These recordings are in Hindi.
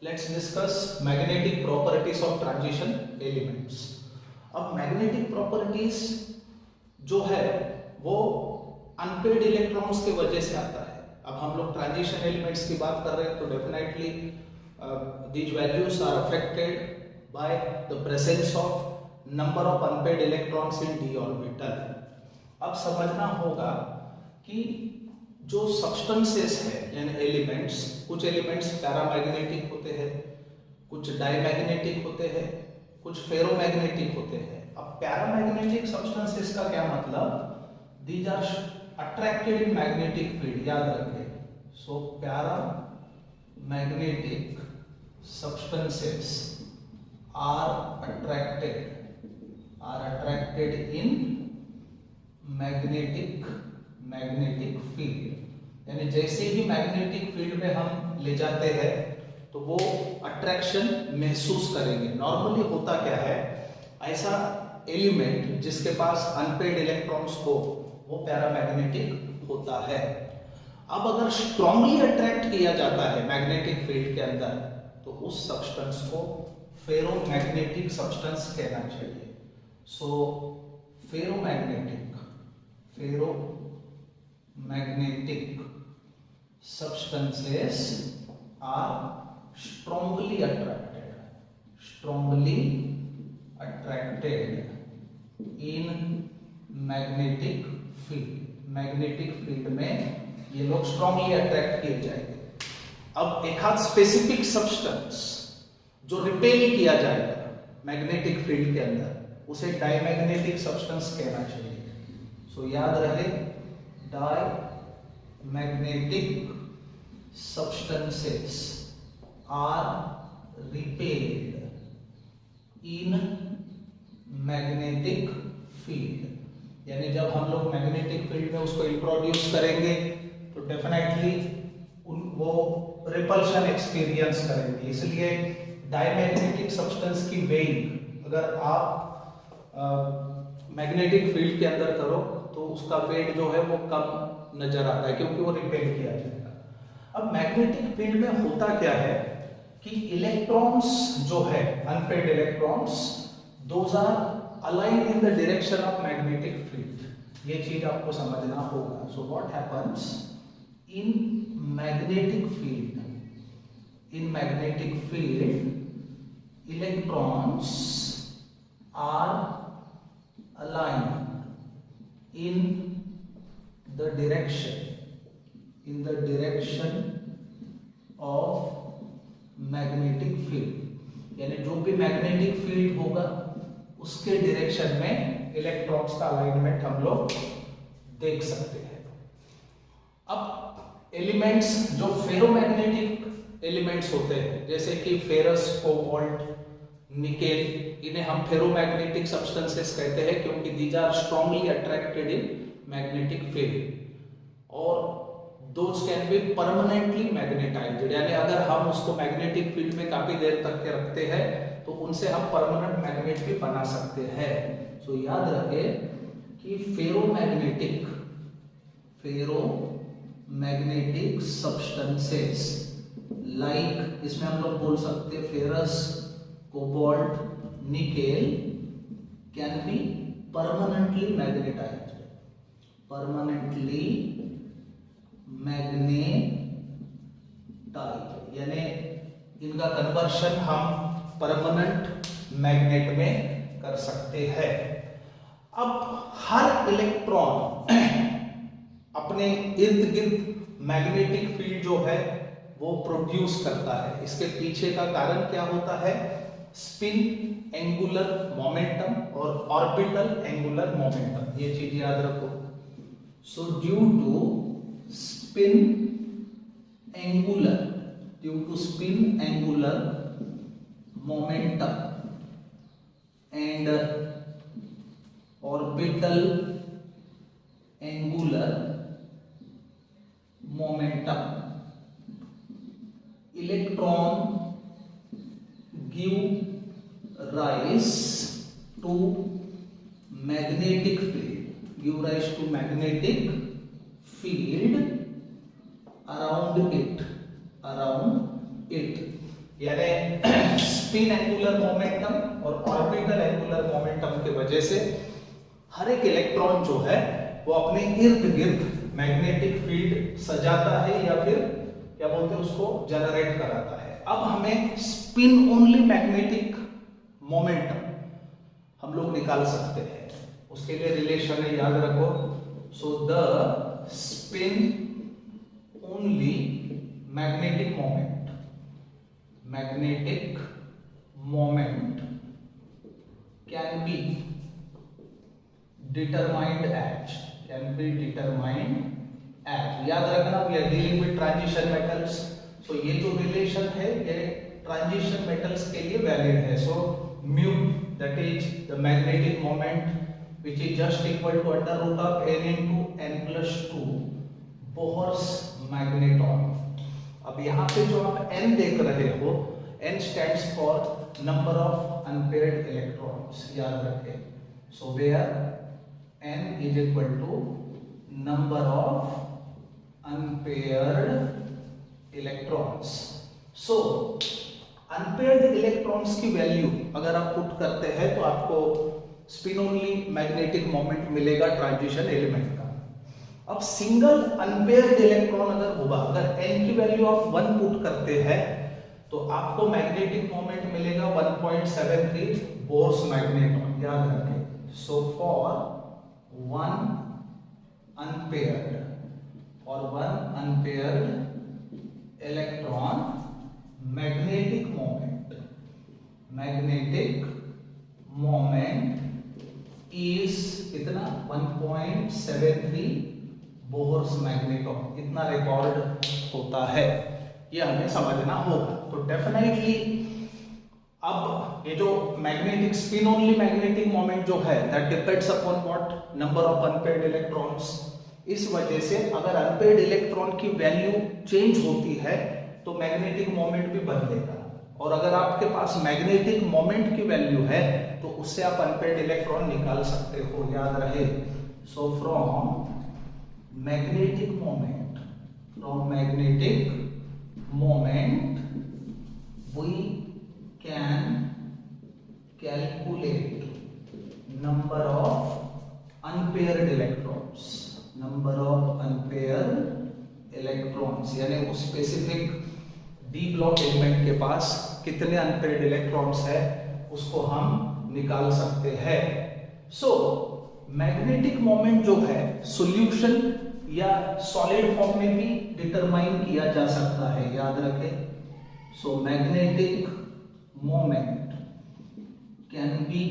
Let's discuss magnetic properties of transition elements. अब मैग्नेटिक प्रॉपर्टीज जो है वो अनपेड इलेक्ट्रॉन्स के वजह से आता है। अब हम लोग ट्रांजिशन एलिमेंट्स की बात कर रहे हैं तो definitely these values are affected by the presence of number of unpaired electrons in D orbital. अब समझना होगा कि जो सब्सटेंसेस है यानी एलिमेंट्स, कुछ एलिमेंट्स पैरामैग्नेटिक होते हैं, कुछ डायमैग्नेटिक होते हैं, कुछ फेरोमैग्नेटिक होते हैं। अब पैरामैग्नेटिक सब्सटेंसेस का क्या मतलब? These are attracted in magnetic field, याद रखें। So paramagnetic substances are attracted in magnetic field. यानी जैसे ही मैग्नेटिक फील्ड में हम ले जाते हैं तो वो अट्रैक्शन महसूस करेंगे। नॉर्मली होता क्या है, ऐसा एलिमेंट जिसके पास अनपेड इलेक्ट्रॉन्स हो वो पैरामैग्नेटिक होता है। अब अगर स्ट्रांगली अट्रैक्ट किया जाता है मैग्नेटिक फील्ड के अंदर तो उस सब्सटेंस को फेरोमैग्नेटिक सब्सटेंस कहना चाहिए। So ferromagnetic substances are strongly attracted in magnetic field। Magnetic field में ये लोग स्ट्रांगली अट्रैक्ट किए जाएंगे। अब एक आध स्पेसिफिक सब्सटेंस जो रिपेल किया जाएगा मैग्नेटिक फील्ड के अंदर उसे डायमैग्नेटिक सब्सटेंस कहना चाहिए। सो याद रहे, diamagnetic substances are repelled in magnetic field। यानी जब हम लोग मैग्नेटिक फील्ड में उसको इंट्रोड्यूस करेंगे तो डेफिनेटली वो रिपल्शन एक्सपीरियंस करेंगे। इसलिए डायमैग्नेटिक सब्सटेंस की वेइंग अगर आप मैग्नेटिक फील्ड के अंदर करो तो उसका वेट जो है वो कम नजर आता है क्योंकि वो रिपेल किया जाएगा। अब मैग्नेटिक फील्ड में होता क्या है कि इलेक्ट्रॉन्स जो है unpaired electrons those are align in the direction of magnetic field. ये चीज आपको समझना होगा। So what happens in magnetic field electrons are aligned in the direction of magnetic field। यानी जो भी मैग्नेटिक फील्ड होगा उसके डायरेक्शन में इलेक्ट्रॉन्स का अलाइनमेंट हम लोग देख सकते हैं। अब एलिमेंट्स जो फेरोमैग्नेटिक एलिमेंट्स होते हैं जैसे कि फेरस, कोबाल्ट, निकेल, इन्हें हम फेरोमैग्नेटिक सब्सटेंसेस कहते हैं क्योंकि these are strongly attracted in magnetic field और those can be permanently magnetised. यानी अगर हम उसको मैग्नेटिक फील्ड में काफी देर तक के रखते हैं तो उनसे हम परमानेंट मैग्नेट भी बना सकते हैं। सो याद रखें कि फेरोमैग्नेटिक सब्सटेंसेस लाइक, इसमें हम लोग बोल सकते हैं ferrous, cobalt, nickel can be permanently magnetized, यानी इनका कन्वर्शन हम परमानेंट मैग्नेट में कर सकते हैं। अब हर इलेक्ट्रॉन अपने इर्द गिर्द मैग्नेटिक फील्ड जो है वो प्रोड्यूस करता है। इसके पीछे का कारण क्या होता है? स्पिन एंगुलर मोमेंटम और ऑर्बिटल एंगुलर मोमेंटम। ये चीज याद रखो। So due to spin angular momentum and orbital angular momentum, electron give rise to magnetic field around it यानी स्पिन एंगुलर मोमेंटम और ऑर्बिटल एंगुलर मोमेंटम के वजह से हर एक इलेक्ट्रॉन जो है वो अपने इर्द गिर्द मैग्नेटिक फील्ड सजाता है या फिर क्या बोलते हैं उसको जनरेट कराता है। अब हमें स्पिन ओनली मैग्नेटिक मोमेंटम हम लोग निकाल सकते हैं, उसके लिए रिलेशन है, याद रखो। So the spin only magnetic moment can be determined as याद रखना, we are dealing with transition metals. सो ये जो रिलेशन है ये ट्रांजिशन मेटल्स के लिए वैलिड है। So mu that is the magnetic moment which is just equal to under root of n into n plus 2 Bohr's magneton. अब यहाँ पे जो आप n देख रहे हो, n stands for number of unpaired electrons, याद रखें। So where n is equal to number of unpaired electrons. So unpaired electrons की वैल्यू अगर आप पुट करते हैं तो आपको स्पिन ओनली मैग्नेटिक मोमेंट मिलेगा ट्रांजिशन एलिमेंट का। अब सिंगल अनपेयर्ड इलेक्ट्रॉन अगर होगा, अगर n की वैल्यू आप 1 पुट करते हैं तो आपको मैग्नेटिक मोमेंट मिलेगा 1.73 बोर्स मैग्नेटॉन, याद रखें। So for one unpaired electron magnetic moment is कितना 1.73 बोहर्स मैग्नेटॉन, इतना रिकॉर्ड होता है, ये हमें समझना होगा। तो डेफिनेटली अब ये जो magnetic spin only magnetic moment जो है that depends upon what number of unpaired electrons. इस वजह से अगर अनपेयर्ड इलेक्ट्रॉन की वैल्यू चेंज होती है तो मैग्नेटिक मोमेंट भी बदलेगा, और अगर आपके पास मैग्नेटिक मोमेंट की वैल्यू है तो उससे आप अनपेयर्ड इलेक्ट्रॉन निकाल सकते हो, याद रहे। So from magnetic moment we can calculate number of unpaired electrons, यानी उस स्पेसिफिक डी ब्लॉक एलिमेंट के पास कितने अनपेयर्ड इलेक्ट्रॉन्स है उसको हम निकाल सकते हैं। सो मैग्नेटिक मोमेंट जो है सॉल्यूशन या सॉलिड फॉर्म में भी डिटरमाइन किया जा सकता है, याद रखें। So magnetic moment can be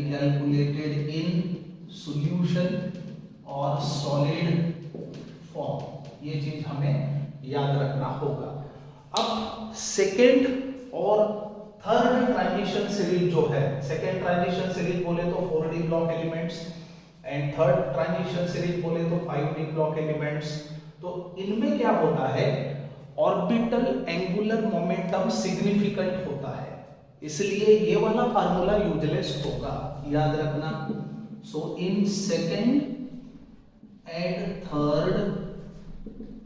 calculated in solution और सॉलिड फॉर्म, ये चीज हमें याद रखना होगा। अब सेकेंड और थर्ड ट्रांजिशन सीरीज जो है, सेकेंड ट्रांजिशन सीरीज बोले तो 4d block elements and third transition series बोले तो 5d ब्लॉक एलिमेंट्स। तो इनमें क्या होता है, ऑर्बिटल एंगुलर मोमेंटम सिग्निफिकेंट होता है, इसलिए ये वाला फार्मूला यूजलेस होगा, याद रखना। So in second and third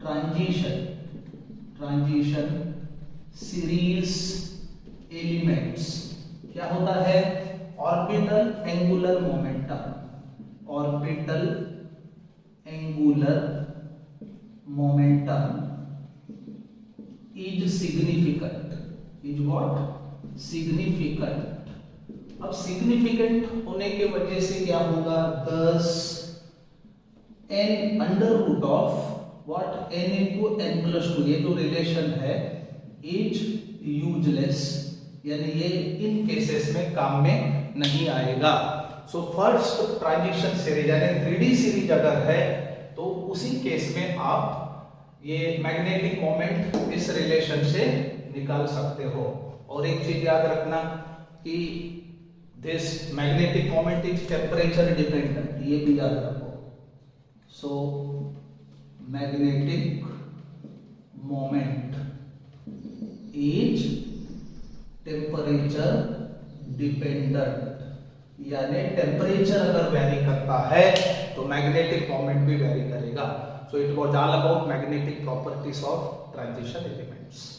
transition series elements क्या होता है, orbital angular momentum is significant. अब सिग्निफिकेंट होने के वजह से क्या होगा, दस n under root of what n into n plus 2, ये जो रिलेशन है इज यूजलेस, यानी ये इन केसेस में काम में नहीं आएगा। सो फर्स्ट ट्रांजिशन सीरीज यानी 3D सीरीज अगर है तो उसी केस में आप ये मैग्नेटिक मोमेंट इस रिलेशन से निकाल सकते हो। और एक चीज याद रखना कि this magnetic moment is temperature dependent, ये भी याद रखो। So magnetic moment is temperature dependent, यानी टेम्परेचर अगर वेरी करता है तो मैग्नेटिक मोमेंट भी वेरी करेगा। So it was all about magnetic properties of transition elements.